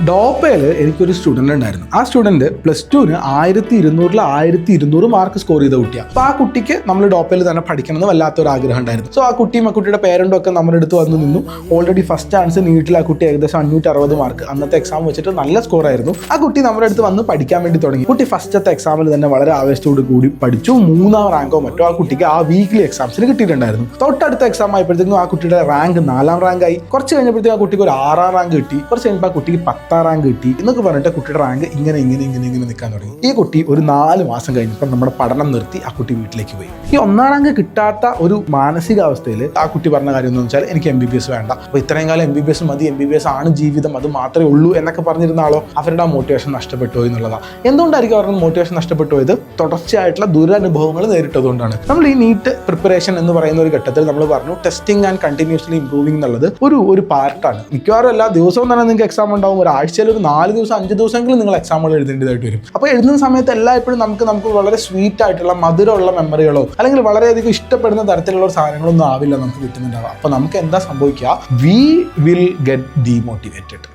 ഡോപ്പയിൽ എനിക്കൊരു സ്റ്റുഡൻറ് ഉണ്ടായിരുന്നു. ആ സ്റ്റുഡൻറ് +2 1200 മാർക്ക് സ്കോർ ചെയ്ത കുട്ടിയാണ്. അപ്പോൾ ആ കുട്ടിക്ക് നമ്മൾ ഡോപ്പയിൽ തന്നെ പഠിക്കണമെന്ന് വല്ലാത്തൊരു ആഗ്രഹം ഉണ്ടായിരുന്നു. സോ ആ കുട്ടിയും ആ കുട്ടിയുടെ പേരൻറ്റും ഒക്കെ നമ്മുടെ അടുത്ത് വന്ന് നിന്നു. ഓൾറെഡി ഫസ്റ്റ് ചാൻസ് നീറ്റിൽ ആ കുട്ടി ഏകദേശം 560 മാർക്ക് അന്നത്തെ എക്സാം വെച്ചിട്ട് നല്ല സ്കോർ ആയിരുന്നു. ആ കുട്ടി നമ്മുടെ അടുത്ത് വന്ന് പഠിക്കാൻ വേണ്ടി തുടങ്ങി. കുട്ടി ഫസ്റ്റത്തെ എക്സാമിൽ തന്നെ വളരെ ആവേശത്തോട് കൂടി പഠിച്ചു. 3ാം റാങ്കോ മറ്റോ ആ കുട്ടിക്ക് ആ വീക്ക്ലി എക്സാംസിന് കിട്ടിയിട്ടുണ്ടായിരുന്നു. തൊട്ടടുത്ത എക്സാം ആയപ്പോഴത്തേക്കും ആ കുട്ടിയുടെ റാങ്ക് 4ാം റാങ്കായി. കുറച്ച് കഴിഞ്ഞപ്പോഴത്തേക്കും ആ കുട്ടിക്ക് ഒരു 6ാം റാങ്ക് കിട്ടി. കുറച്ച് കഴിഞ്ഞപ്പോൾ ആ കുട്ടിക്ക് 10ാം റാങ്ക് കിട്ടി എന്നൊക്കെ പറഞ്ഞിട്ട് കുട്ടിയുടെ റാങ്ക് ഇങ്ങനെ നിൽക്കാൻ തുടങ്ങി. ഈ കുട്ടി ഒരു 4 മാസം കഴിഞ്ഞപ്പോൾ നമ്മുടെ പഠനം നിർത്തി ആ കുട്ടി വീട്ടിലേക്ക് പോയി. ഈ 1ാം റാങ്ക് കിട്ടാത്ത ഒരു മാനസികാവസ്ഥയിൽ ആ കുട്ടി പറഞ്ഞ കാര്യം എന്ന് വെച്ചാൽ എനിക്ക് MBBS വേണ്ട, അപ്പോൾ ഇത്രയും കാലം MBBS മതി, MBBS ആണ് ജീവിതം, അത് മാത്രമേ ഉള്ളൂ എന്നൊക്കെ പറഞ്ഞിരുന്ന ആളോ അവരുടെ ആ മോട്ടിവേഷൻ നഷ്ടപ്പെട്ടു പോയി എന്നുള്ളതാണ്. എന്തുകൊണ്ടായിരിക്കും അവർക്ക് മോട്ടിവേഷൻ നഷ്ടപ്പെട്ടു പോയത്? തുടർച്ചയായിട്ടുള്ള ദുരനുഭവങ്ങൾ നേരിട്ടതുകൊണ്ടാണ്. നമ്മൾ ഈ നീറ്റ് പ്രിപ്പറേഷൻ എന്ന് പറയുന്ന ഒരു ഘട്ടത്തിൽ നമ്മൾ പറഞ്ഞു ടെസ്റ്റിംഗ് ആൻഡ് കണ്ടിന്യൂസ്ലി ഇംപ്രൂവിംഗ് എന്നുള്ളത് ഒരു പാർട്ടാണ്. മിക്കവാറും എല്ലാ ദിവസവും തന്നെ നിങ്ങൾക്ക് എക്സാം ഉണ്ടാവും. ഒരാഴ്ചയിൽ ഒരു 4 ദിവസം 5 ദിവസമെങ്കിലും നിങ്ങൾ എക്സാമുകൾ എഴുതേണ്ടതായിട്ട് വരും. അപ്പോൾ എഴുതുന്ന സമയത്ത് എല്ലായ്പ്പോഴും നമുക്ക് വളരെ സ്വീറ്റ് ആയിട്ടുള്ള മധുരമുള്ള മെമ്മറികളോ അല്ലെങ്കിൽ വളരെയധികം ഇഷ്ടപ്പെടുന്ന തരത്തിലുള്ള സാധനങ്ങളൊന്നും ആവില്ല നമുക്ക് കിട്ടുന്നുണ്ടാവുക. അപ്പോൾ നമുക്ക് എന്താ സംഭവിക്കുക? We will get demotivated.